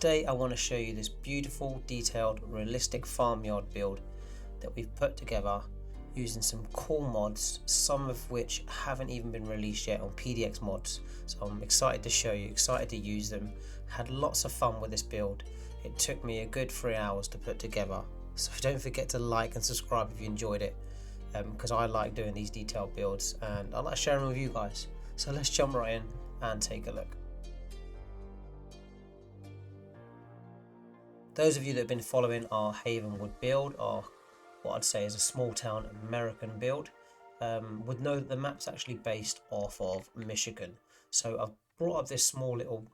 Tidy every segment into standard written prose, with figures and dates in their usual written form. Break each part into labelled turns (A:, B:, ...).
A: Today I want to show you this beautiful, detailed, realistic farmyard build that we've put together using some cool mods, some of which haven't even been released yet on PDX mods. So I'm excited to show you, excited to use them. Had lots of fun with this build. It took me a good 3 hours to put together. So don't forget to like and subscribe if you enjoyed it, because I like doing these detailed builds and I like sharing with you guys. So let's jump right in and take a look. Those of you that have been following our Havenwood build, or what I'd say is a small town American build, would know that the map's actually based off of Michigan. So I've brought up this small little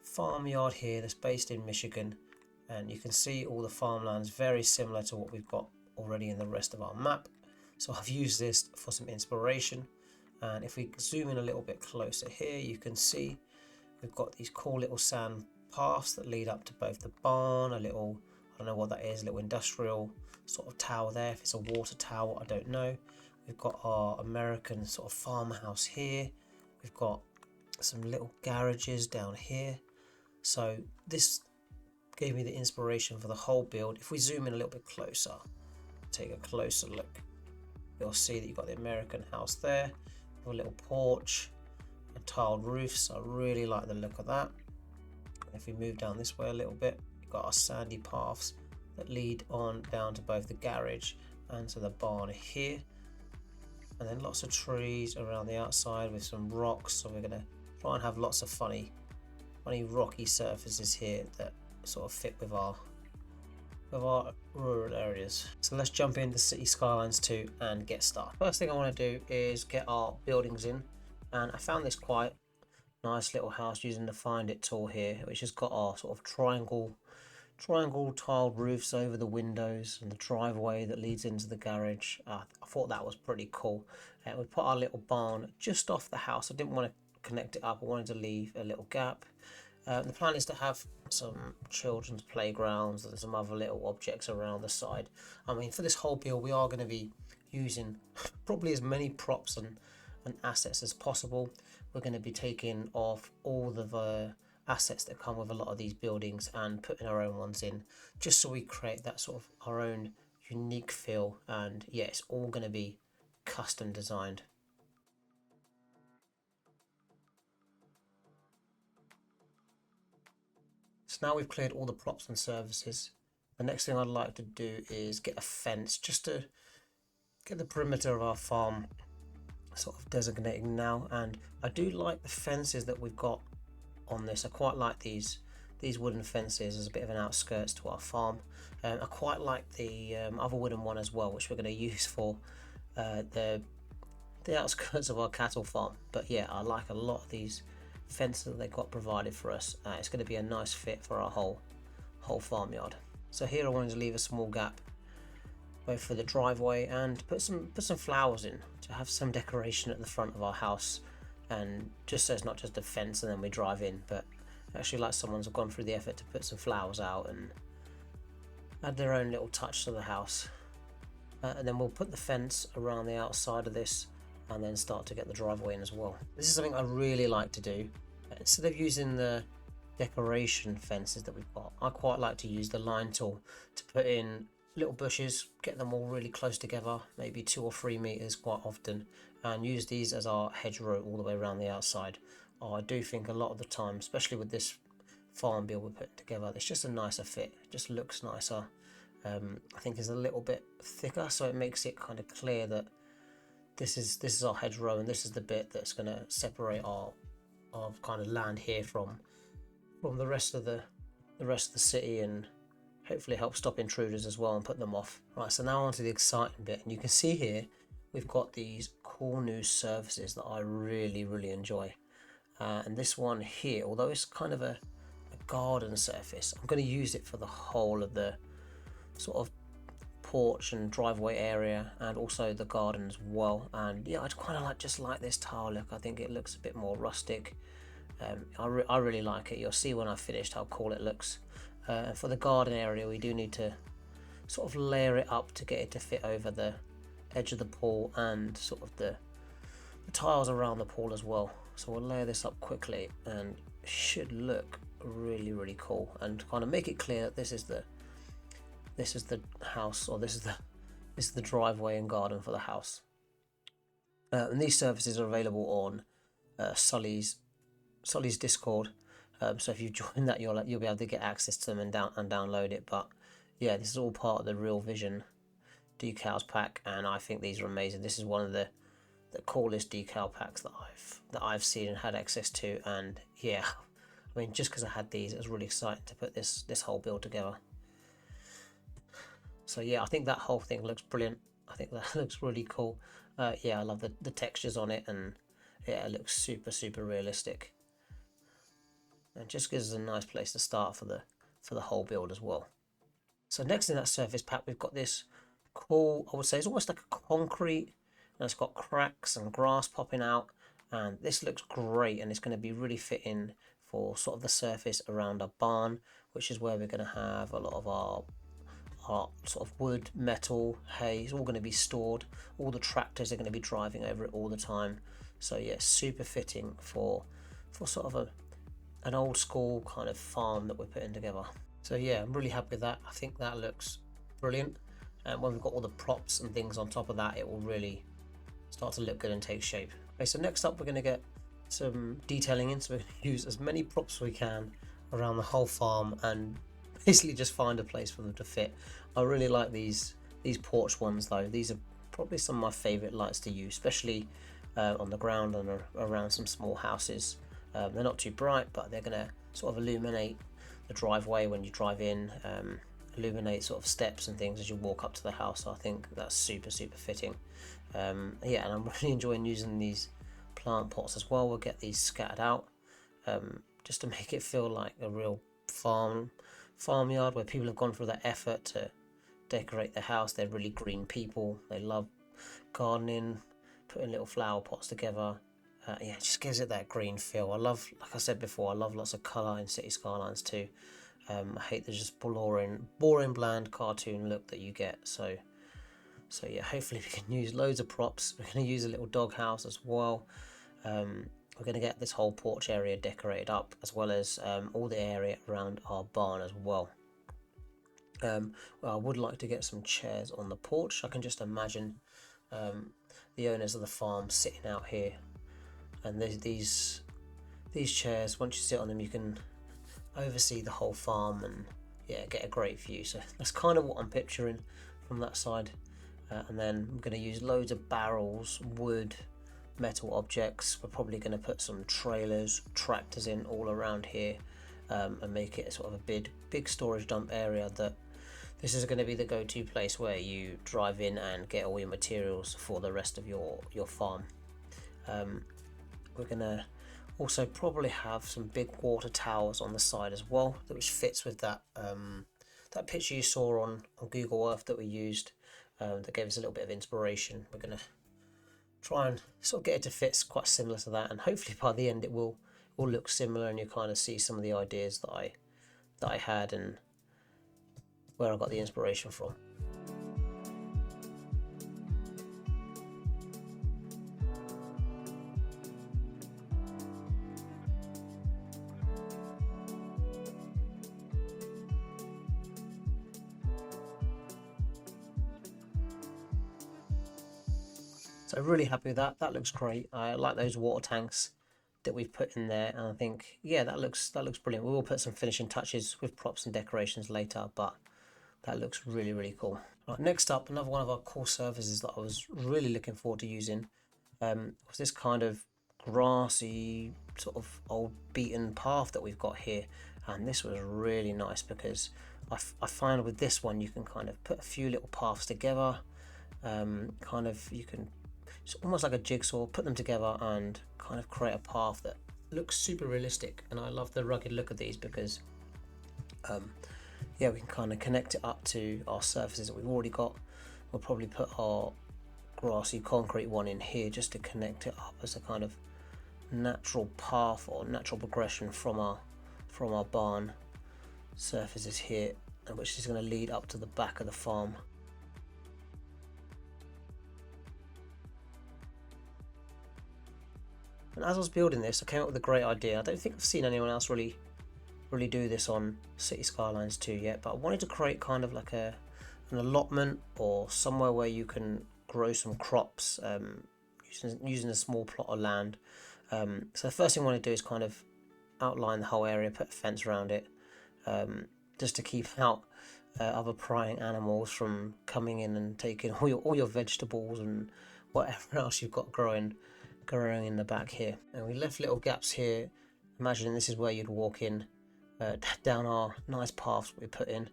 A: farmyard here that's based in Michigan, and you can see all the farmlands very similar to what we've got already in the rest of our map. So I've used this for some inspiration, and if we zoom in a little bit closer here, you can see we've got these cool little sand paths that lead up to both the barn, a little, I don't know what that is, a little industrial sort of tower there. If it's a water tower, I don't know. We've got our American sort of farmhouse here. We've got some little garages down here. So this gave me the inspiration for the whole build. If we zoom in a little bit closer, take a closer look, you'll see that you've got the American house there with a little porch and tiled roofs. I really like the look of that. If we move down this way a little bit, you've got our sandy paths that lead on down to both the garage and to the barn here, and then lots of trees around the outside with some rocks. So we're going to try and have lots of funny rocky surfaces here that sort of fit with our rural areas. So let's jump into City Skylines 2 and get started. First thing I want to do is get our buildings in, and I found this quite nice little house using the Find It tool here, which has got our sort of triangle tiled roofs over the windows and the driveway that leads into the garage. I thought that was pretty cool. We put our little barn just off the house. I didn't want to connect it up, I wanted to leave a little gap. The plan is to have some children's playgrounds and some other little objects around the side. I mean, for this whole build we are going to be using probably as many props and assets as possible. We're going to be taking off all the assets that come with a lot of these buildings and putting our own ones in, just so we create that sort of our own unique feel. And yeah, it's all going to be custom designed. So now we've cleared all the props and services, the next thing I'd like to do is get a fence, just to get the perimeter of our farm sort of designating now. And I do like the fences that we've got on this. I quite like these wooden fences as a bit of an outskirts to our farm. I quite like the other wooden one as well, which we're going to use for the outskirts of our cattle farm. But yeah, I like a lot of these fences that they've got provided for us. It's going to be a nice fit for our whole farmyard. So here I wanted to leave a small gap both for the driveway and put some flowers in to have some decoration at the front of our house, and just so it's not just a fence and then we drive in, but actually like someone's gone through the effort to put some flowers out and add their own little touch to the house. And then we'll put the fence around the outside of this and then start to get the driveway in as well. This is something I really like to do. Instead of using the decoration fences that we've got, I quite like to use the line tool to put in little bushes, get them all really close together, maybe 2 or 3 meters quite often, and use these as our hedgerow all the way around the outside. I do think a lot of the time, especially with this farm build we're putting together, it's just a nicer fit, it just looks nicer. I think it's a little bit thicker, so it makes it kind of clear that this is our hedgerow and this is the bit that's going to separate our kind of land here from the rest of the city, and hopefully help stop intruders as well and put them off. Right, so now on to the exciting bit, and you can see here we've got these cool new surfaces that I really enjoy. And this one here, although it's kind of a garden surface, I'm going to use it for the whole of the sort of porch and driveway area, and also the garden as well. And yeah, I kind of just like this tile look. I think it looks a bit more rustic. I really like it. You'll see when I've finished how cool it looks. And for the garden area, we do need to sort of layer it up to get it to fit over the edge of the pool and sort of the tiles around the pool as well. So we'll layer this up quickly and it should look really cool, and kind of make it clear that this is the house, or this is the driveway and garden for the house. And these services are available on Sully's Discord. So if you join that, you'll be able to get access to them and download it. But yeah, this is all part of the Real Vision Decals pack, and I think these are amazing. This is one of the coolest decal packs that I've seen and had access to. And yeah, I mean, just because I had these, it was really exciting to put this whole build together. So yeah, I think that whole thing looks brilliant. I think that looks really cool. Yeah, I love the textures on it, and yeah, it looks super realistic, and just gives us a nice place to start for the whole build as well. So next in that surface pack, we've got this cool, I would say it's almost like a concrete, and it's got cracks and grass popping out, and this looks great, and it's going to be really fitting for sort of the surface around our barn, which is where we're going to have a lot of our sort of wood, metal, hay is all going to be stored. All the tractors are going to be driving over it all the time. So yeah, super fitting for sort of an old school kind of farm that we're putting together. So yeah, I'm really happy with that. I think that looks brilliant, and when we've got all the props and things on top of that, it will really start to look good and take shape. Okay, so next up we're going to get some detailing in, so we're going to use as many props as we can around the whole farm and basically just find a place for them to fit. I really like these porch ones though. These are probably some of my favorite lights to use, especially on the ground and around some small houses. They're not too bright, but they're going to sort of illuminate the driveway when you drive in, illuminate sort of steps and things as you walk up to the house. So I think that's super fitting. Yeah, and I'm really enjoying using these plant pots as well. We'll get these scattered out just to make it feel like a real farmyard where people have gone through that effort to decorate their house. They're really green people. They love gardening, putting little flower pots together. Yeah, it just gives it that green feel. I love, like I said before, I love lots of colour in City Skylines too. I hate the just boring, bland cartoon look that you get. So yeah, hopefully we can use loads of props. We're going to use a little dog house as well. We're going to get this whole porch area decorated up, as well as all the area around our barn as well. Well, I would like to get some chairs on the porch. I can just imagine the owners of the farm sitting out here, and these chairs, once you sit on them, you can oversee the whole farm and yeah, get a great view. So that's kind of what I'm picturing from that side. And then I'm going to use loads of barrels, wood, metal objects. We're probably going to put some trailers, tractors in all around here, and make it sort of a big storage dump area. That this is going to be the go-to place where you drive in and get all your materials for the rest of your farm. We're going to also probably have some big water towers on the side as well, which fits with that that picture you saw on Google Earth that we used. That gave us a little bit of inspiration. We're going to try and sort of get it to fit quite similar to that, and hopefully by the end it will look similar, and you kind of see some of the ideas that I had and where I got the inspiration from. So really happy with that. That looks great. I like those water tanks that we've put in there, and I think yeah, that looks brilliant. We will put some finishing touches with props and decorations later, but that looks really cool. Right, next up, another one of our core services that I was really looking forward to using was this kind of grassy sort of old beaten path that we've got here, and this was really nice because I find with this one you can kind of put a few little paths together. Kind of you can, it's almost like a jigsaw, put them together and kind of create a path that looks super realistic. And I love the rugged look of these because yeah, we can kind of connect it up to our surfaces that we've already got. We'll probably put our grassy concrete one in here just to connect it up as a kind of natural path or natural progression from our barn surfaces here, which is going to lead up to the back of the farm. And as I was building this, I came up with a great idea. I don't think I've seen anyone else really really do this on City Skylines 2 yet, but I wanted to create kind of like an allotment or somewhere where you can grow some crops using a small plot of land. So the first thing I want to do is kind of outline the whole area, put a fence around it, just to keep out other prying animals from coming in and taking all your vegetables and whatever else you've got growing in the back here. And we left little gaps here, imagining this is where you'd walk in down our nice paths we put in.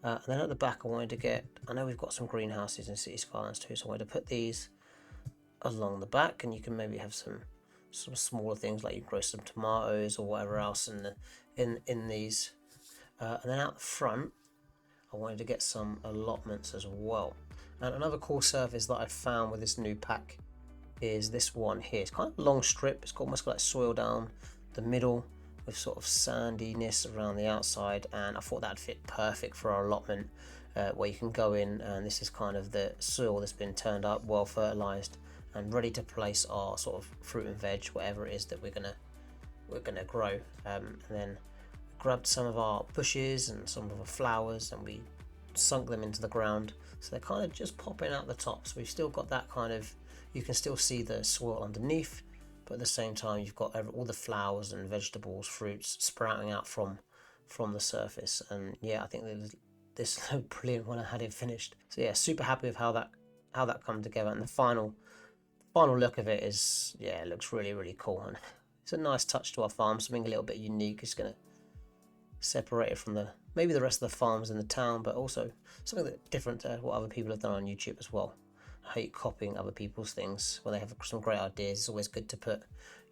A: And then at the back I wanted to get, I know we've got some greenhouses in City Skylines too, so I wanted to put these along the back, and you can maybe have some smaller things like you grow some tomatoes or whatever else in these. And then out the front I wanted to get some allotments as well. And another cool surface that I found with this new pack is this one here. It's kind of a long strip. It's almost got like soil down the middle with sort of sandiness around the outside, and I thought that'd fit perfect for our allotment, where you can go in and this is kind of the soil that's been turned up, well fertilized and ready to place our sort of fruit and veg, whatever it is that we're gonna grow. And then grabbed some of our bushes and some of our flowers and we sunk them into the ground, so they're kind of just popping out the top. So we've still got that kind of, you can still see the soil underneath, but at the same time you've got all the flowers and vegetables, fruits sprouting out from the surface. And yeah, I think this looked brilliant when I had it finished. So yeah, super happy with how that come together, and the final look of it is, yeah, it looks really cool, and it's a nice touch to our farm, something a little bit unique. It's going to separate it from maybe the rest of the farms in the town, but also something that different to what other people have done on YouTube as well. I hate copying other people's things when they have some great ideas. It's always good to put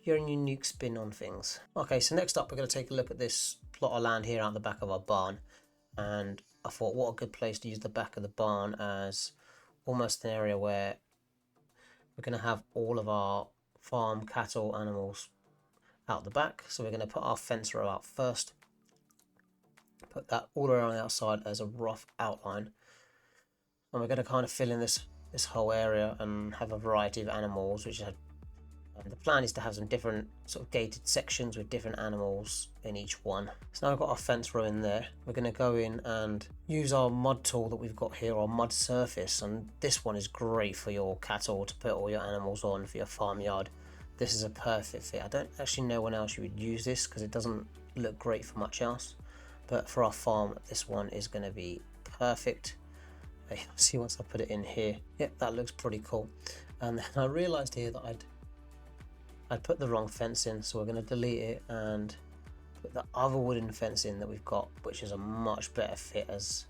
A: your own unique spin on things. Okay, so next up we're going to take a look at this plot of land here out the back of our barn, and I thought what a good place to use the back of the barn as almost an area where we're going to have all of our farm cattle animals out the back. So we're going to put our fence row out first, put that all around the outside as a rough outline, and we're going to kind of fill in this whole area and have a variety of animals, which the plan is to have some different sort of gated sections with different animals in each one. So now I've got our fence row in there. We're going to go in and use our mud tool that we've got here, our mud surface, and this one is great for your cattle to put all your animals on for your farmyard. This is a perfect fit. I don't actually know when else you would use this because it doesn't look great for much else, but for our farm this one is going to be perfect. See, once I put it in here, yep, that looks pretty cool. And then I realized here that I'd put the wrong fence in, so we're going to delete it and put the other wooden fence in that we've got, which is a much better fit as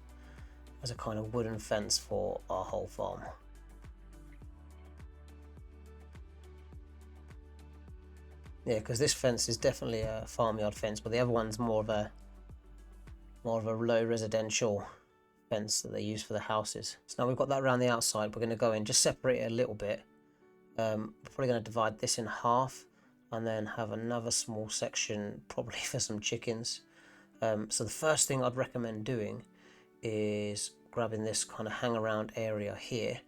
A: a kind of wooden fence for our whole farm. Yeah, because this fence is definitely a farmyard fence, but the other one's more of a low residential fence that they use for the houses. So now we've got that around the outside. We're going to go in, just separate it a little bit. We're probably going to divide this in half and then have another small section probably for some chickens. So the first thing I'd recommend doing is grabbing this kind of hang around area here,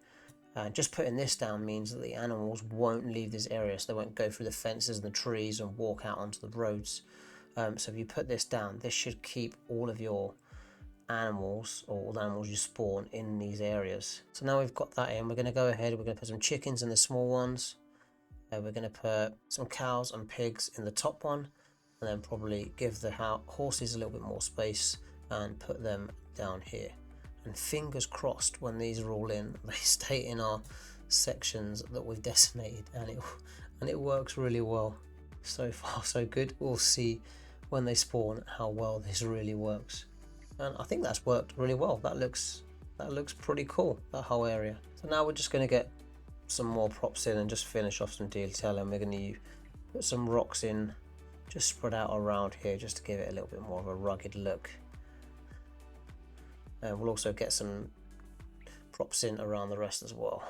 A: and just putting this down means that the animals won't leave this area, so they won't go through the fences and the trees and walk out onto the roads. So if you put this down, this should keep all of your animals, or all the animals you spawn, in these areas. So now we've got that in, we're going to go ahead, we're going to put some chickens in the small ones, we're going to put some cows and pigs in the top one, and then probably give the horses a little bit more space and put them down here. And fingers crossed when these are all in, they stay in our sections that we've decimated, and it works really well. So far so good. We'll see when they spawn how well this really works. And I think that's worked really well. That looks pretty cool, that whole area. So now we're just going to get some more props in and just finish off some detail, and we're going to put some rocks in just spread out around here just to give it a little bit more of a rugged look. And we'll also get some props in around the rest as well.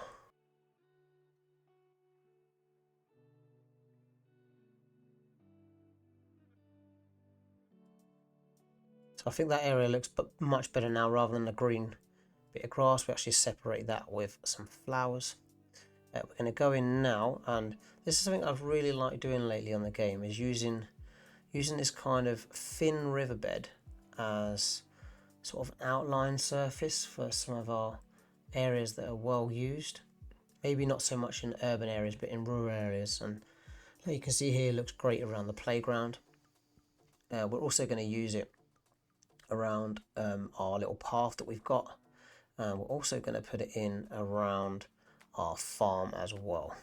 A: So I think that area looks much better now. Rather than a green bit of grass, we actually separate that with some flowers. We're going to go in now, and this is something I've really liked doing lately on the game, is using using this kind of thin riverbed as sort of outline surface for some of our areas that are well used. Maybe not so much in urban areas, but in rural areas. And like you can see here, it looks great around the playground. We're also going to use it around our little path that we've got. We're also going to put it in around our farm as well.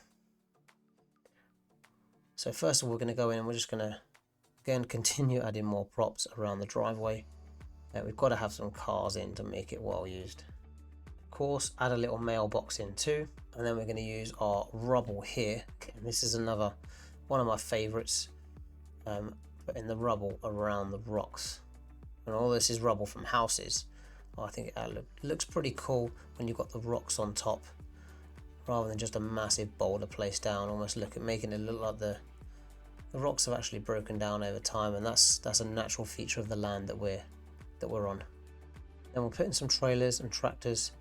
A: So first of all, we're going to go in and we're just going to again continue adding more props around the driveway. We've got to have some cars in to make it well used. Of course, add a little mailbox in too, and then we're going to use our rubble here. And this is another one of my favorites, putting the rubble around the rocks. And all this is rubble from houses. I think it looks pretty cool when you've got the rocks on top rather than just a massive boulder placed down, almost making it look like the rocks have actually broken down over time, and that's a natural feature of the land that we're on. Then we'll put in some trailers and tractors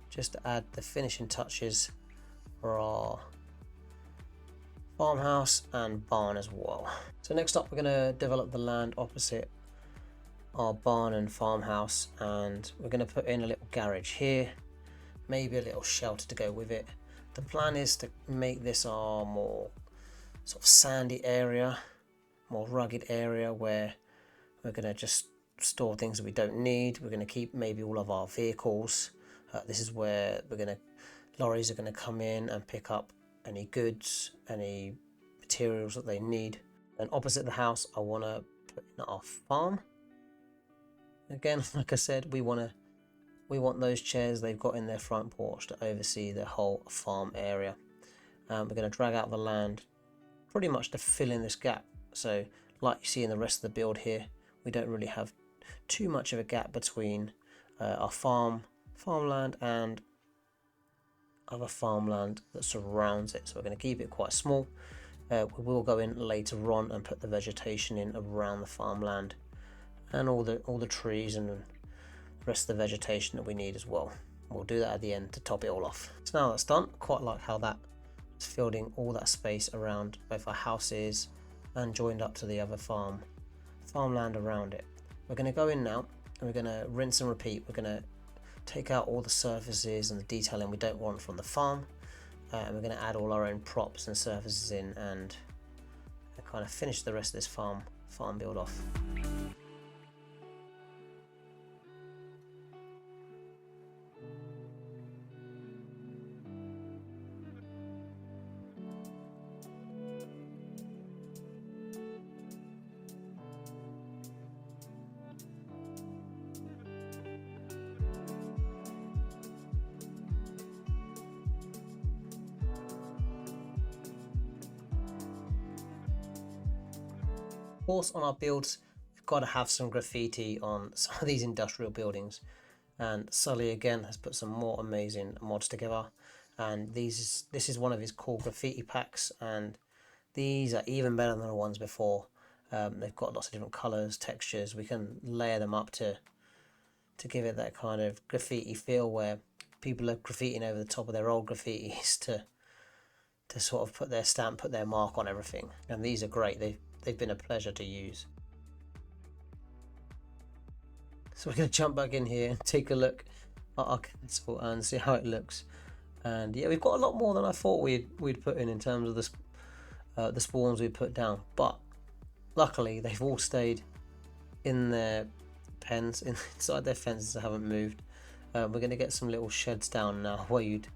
A: just to add the finishing touches for our farmhouse and barn as well. So next up, we're going to develop the land opposite our barn and farmhouse, and we're going to put in a little garage here, maybe a little shelter to go with it. The plan is to make this our more sort of sandy area, more rugged area where we're going to just store things that we don't need. We're going to keep maybe all of our vehicles. This is where lorries are going to come in and pick up any goods, any materials that they need. And opposite the house, I want to put in our farm. Again, like I said, we want those chairs they've got in their front porch to oversee the whole farm area. We're going to drag out the land pretty much to fill in this gap. So like you see in the rest of the build here, we don't really have too much of a gap between our farmland and other farmland that surrounds it. So we're going to keep it quite small. We will go in later on and put the vegetation in around the farmland and all the trees and the rest of the vegetation that we need as well. We'll do that at the end to top it all off. So now that's done, quite like how that is filling all that space around both our houses and joined up to the other farmland around it. We're going to go in now and we're going to rinse and repeat. We're going to take out all the surfaces and the detailing we don't want from the farm, and we're going to add all our own props and surfaces in and kind of finish the rest of this farm build off. Of course, on our builds, we've got to have some graffiti on some of these industrial buildings, and Sully again has put some more amazing mods together, and this is one of his cool graffiti packs, and these are even better than the ones before. They've got lots of different colors, textures. We can layer them up to give it that kind of graffiti feel where people are graffitiing over the top of their old graffitis to sort of put their stamp, put their mark on everything. And these are great. They've been a pleasure to use. So we're going to jump back in here and take a look at our castle and see how it looks. And yeah, we've got a lot more than I thought we'd put in terms of the spawns we put down. But luckily, they've all stayed in their pens, inside their fences. They haven't moved. We're going to get some little sheds down now where you'd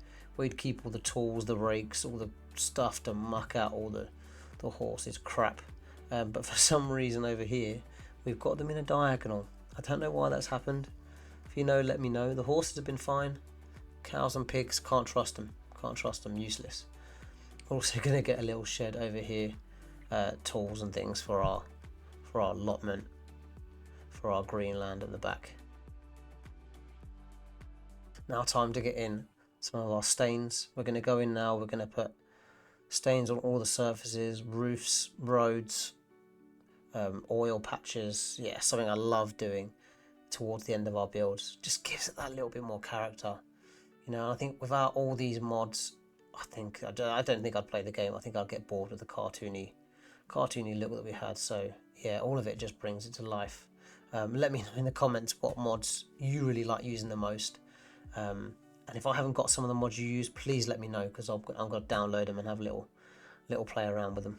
A: keep all the tools, the rakes, all the stuff to muck out all the horses' crap. But for some reason over here, we've got them in a diagonal. I don't know why that's happened. If you know, let me know. The horses have been fine. Cows and pigs, can't trust them. Can't trust them, useless. Also going to get a little shed over here, tools and things for our allotment, for our green land at the back. Now time to get in some of our stains. We're going to go in now. We're going to put stains on all the surfaces, roofs, roads, oil patches. Yeah, something I love doing towards the end of our builds. Just gives it that little bit more character. You know, I think without all these mods, I don't think I'd play the game. I think I'd get bored with the cartoony look that we had. So yeah, all of it just brings it to life. Let me know in the comments what mods you really like using the most. And if I haven't got some of the mods you use, please let me know, because I'm going to download them and have a little play around with them.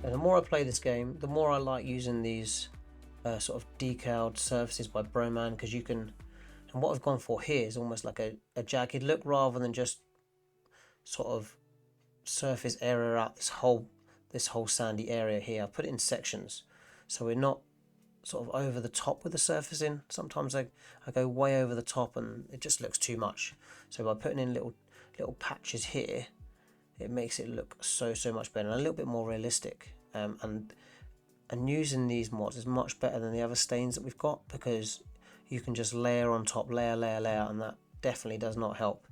A: And the more I play this game, the more I like using these sort of decaled surfaces by Broman, because you can, and what I've gone for here is almost like a jagged look rather than just sort of surface area out this whole sandy area here. I put it in sections, so we're not sort of over the top with the surfacing. Sometimes I go way over the top and it just looks too much. So by putting in little patches here, it makes it look so much better and a little bit more realistic. And using these mods is much better than the other stains that we've got, because you can just layer on top, layer, and that definitely does not help.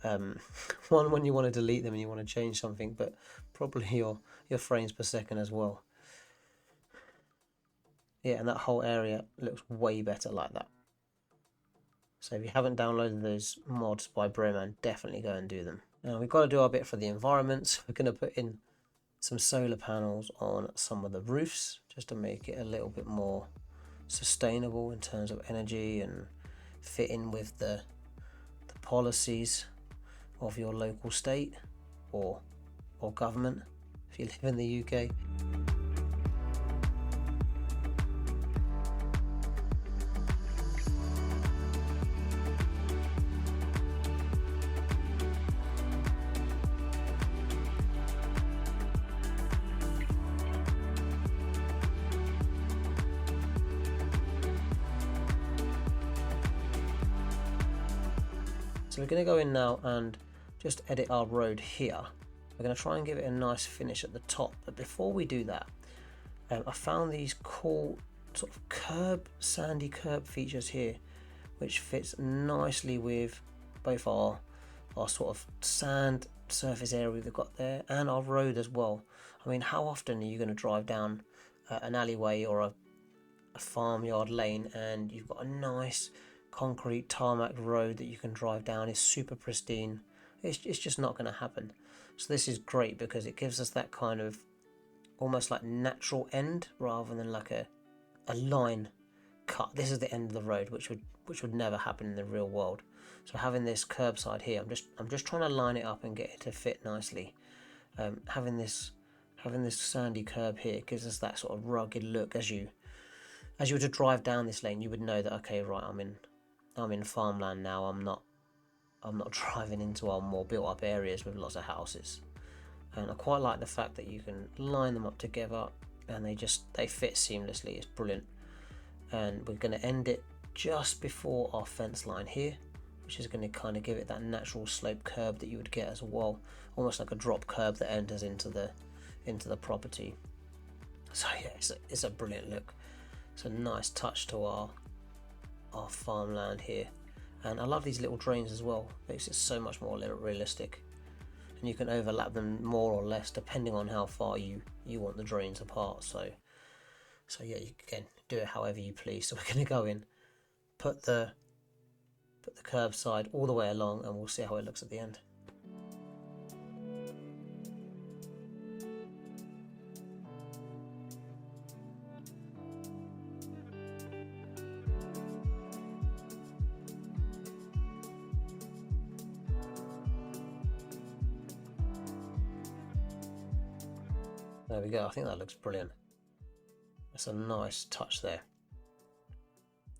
A: One, when you want to delete them and you want to change something, but probably your frames per second as well. Yeah, and that whole area looks way better like that. So if you haven't downloaded those mods by Broman, definitely go and do them. Now we've got to do our bit for the environment. So we're going to put in some solar panels on some of the roofs, just to make it a little bit more sustainable in terms of energy and fit in with the policies of your local state or government if you live in the UK. So we're going to go in now and just edit our road here. We're going to try and give it a nice finish at the top, but before we do that, I found these cool sort of sandy curb features here, which fits nicely with both our sort of sand surface area we've got there and our road as well. I mean, how often are you going to drive down an alleyway or a farmyard lane and you've got a nice concrete tarmac road that you can drive down? Is super pristine. It's just not going to happen. So this is great because it gives us that kind of almost like natural end rather than like a line cut. This is the end of the road, which would never happen in the real world. So having this curbside here, I'm just trying to line it up and get it to fit nicely. Having this sandy curb here gives us that sort of rugged look. As you were to drive down this lane, you would know that, okay, right, I'm in farmland now. I'm not driving into our more built up areas with lots of houses. And I quite like the fact that you can line them up together and they fit seamlessly. It's brilliant. And we're going to end it just before our fence line here, which is going to kind of give it that natural slope curb that you would get as well, almost like a drop curb that enters into the property. So yeah, it's a brilliant look. It's a nice touch to our farmland here, and I love these little drains as well. Makes it so much more realistic, and you can overlap them more or less depending on how far you want the drains apart. So yeah, you can do it however you please. So we're going to go in, put the curbside all the way along, and we'll see how it looks at the end. There we go. I think that looks brilliant. That's a nice touch there.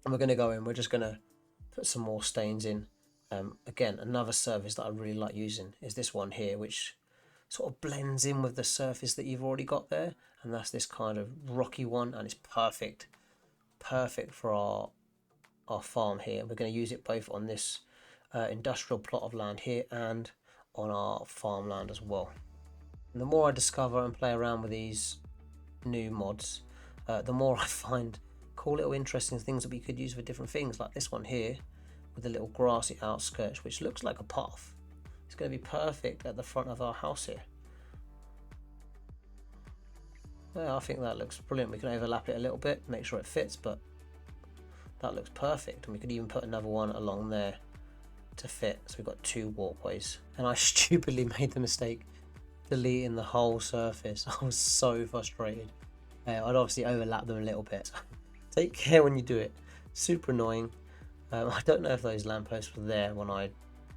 A: And we're going to go in. We're just going to put some more stains in. Again, another surface that I really like using is this one here, which sort of blends in with the surface that you've already got there. And that's this kind of rocky one, and it's perfect for our farm here. We're going to use it both on this industrial plot of land here and on our farmland as well. And the more I discover and play around with these new mods, the more I find cool little interesting things that we could use for different things, like this one here with the little grassy outskirts, which looks like a path. It's going to be perfect at the front of our house here. Yeah, I think that looks brilliant. We can overlap it a little bit, make sure it fits, but that looks perfect. And we could even put another one along there to fit, so we've got 2 walkways. And I stupidly made the mistake deleting the whole surface. I was so frustrated. I'd obviously overlap them a little bit. Take care when you do it. Super annoying. I don't know if those lampposts were there when I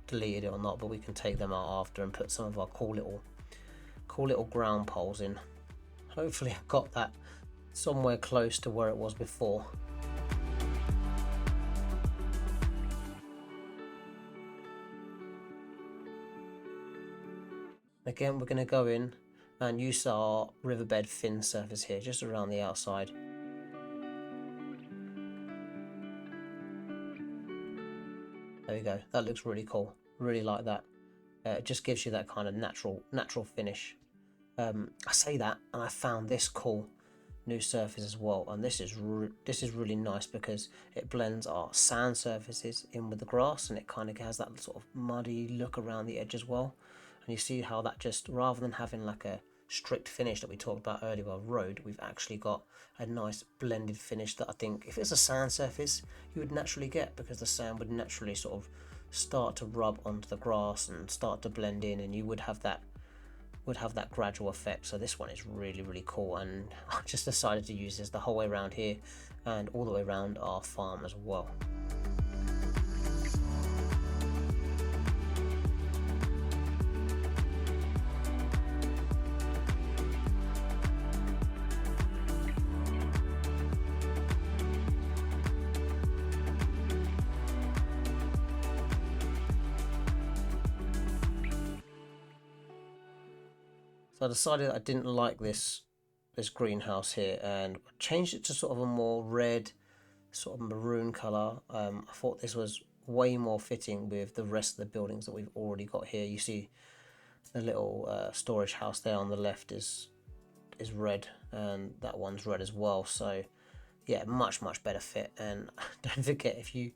A: deleted it or not, but we can take them out after and put some of our cool little ground poles in. Hopefully I've got that somewhere close to where it was before. Again, we're going to go in and use our riverbed thin surface here, just around the outside. There we go. That looks really cool. Really like that. It just gives you that kind of natural finish. I say that, and I found this cool new surface as well, and this is really nice because it blends our sand surfaces in with the grass, and it kind of has that sort of muddy look around the edge as well. And you see how that just, rather than having like a strict finish that we talked about earlier of road, we've actually got a nice blended finish that I think if it's a sand surface you would naturally get, because the sand would naturally sort of start to rub onto the grass and start to blend in, and you would have that gradual effect. So this one is really cool, and I just decided to use this the whole way around here and all the way around our farm as well. So I decided I didn't like this greenhouse here, and changed it to sort of a more red, sort of maroon colour. I thought this was way more fitting with the rest of the buildings that we've already got here. You see the little storage house there on the left is red, and that one's red as well. So yeah, much better fit. And don't forget, if you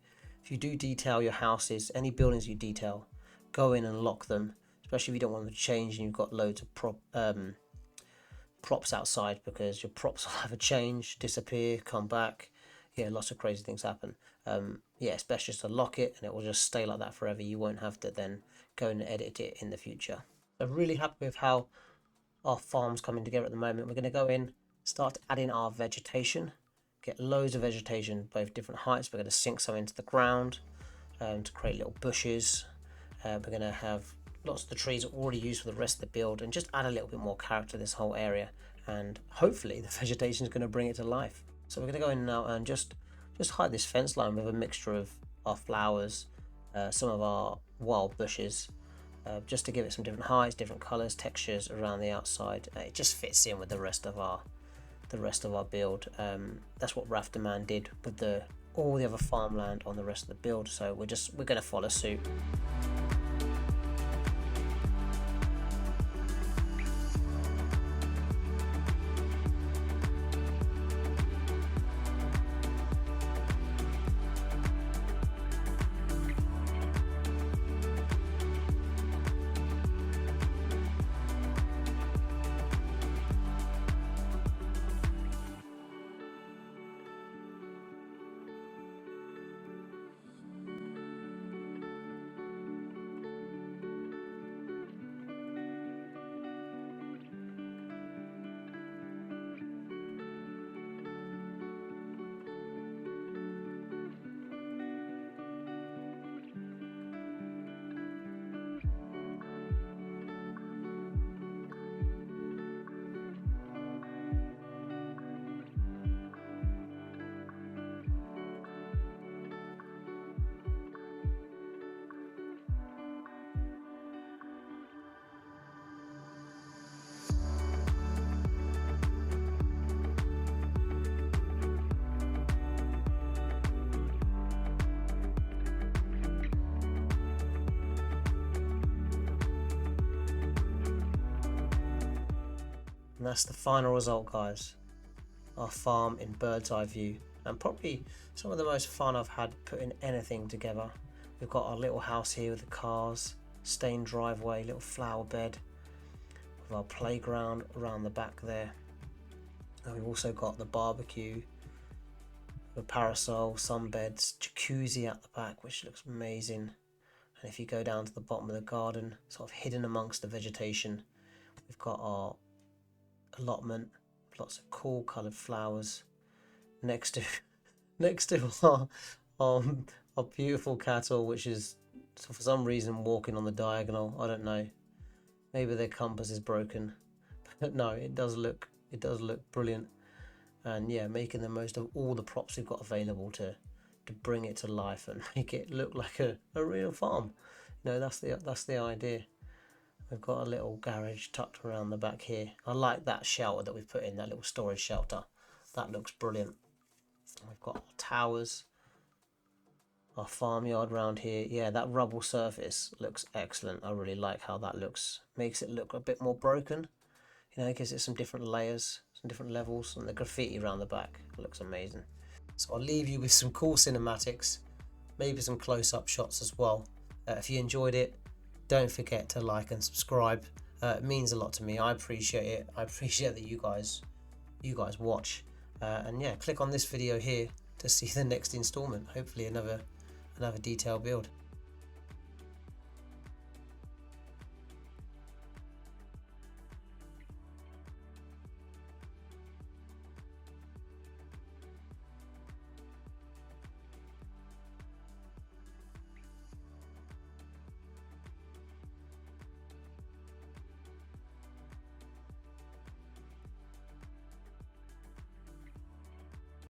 A: do detail your houses, any buildings you detail, go in and lock them. Especially if you don't want them to change and you've got loads of props outside, because your props will have a change, disappear, come back. Yeah, lots of crazy things happen. Yeah, it's best just to lock it and it will just stay like that forever. You won't have to then go and edit it in the future. I'm really happy with how our farm's coming together at the moment. We're going to go in, start adding our vegetation, get loads of vegetation, both different heights. We're going to sink some into the ground to create little bushes. We're going to have lots of the trees are already used for the rest of the build, and just add a little bit more character to this whole area, and hopefully the vegetation is going to bring it to life. So we're going to go in now and just hide this fence line with a mixture of our flowers, some of our wild bushes, just to give it some different heights, different colors, textures around the outside. It just fits in with the rest of our build. That's what Rafterman did with all the other farmland on the rest of the build, so we're going to follow suit. And that's the final result, guys. Our farm in bird's eye view, and probably some of the most fun I've had putting anything together. We've got our little house here with the cars, stained driveway, little flower bed, with our playground around the back there. And we've also got the barbecue, the parasol, sunbeds, jacuzzi at the back, which looks amazing. And if you go down to the bottom of the garden, sort of hidden amongst the vegetation, we've got our allotment, lots of cool coloured flowers next to our beautiful cattle, which is for some reason walking on the diagonal. I don't know, maybe their compass is broken, but no, it does look brilliant. And yeah, making the most of all the props we've got available to bring it to life and make it look like a real farm. You know, that's the idea. We've got a little garage tucked around the back here. I like that shelter that we've put in, that little storage shelter. That looks brilliant. We've got our towers, our farmyard around here. Yeah, that rubble surface looks excellent. I really like how that looks. Makes it look a bit more broken. You know, gives it some different layers, some different levels, and the graffiti around the back looks amazing. So I'll leave you with some cool cinematics, maybe some close-up shots as well. If you enjoyed it, don't forget to like and subscribe. It means a lot to me. I appreciate it. I appreciate that you guys watch. And yeah, click on this video here to see the next installment. Hopefully another detailed build.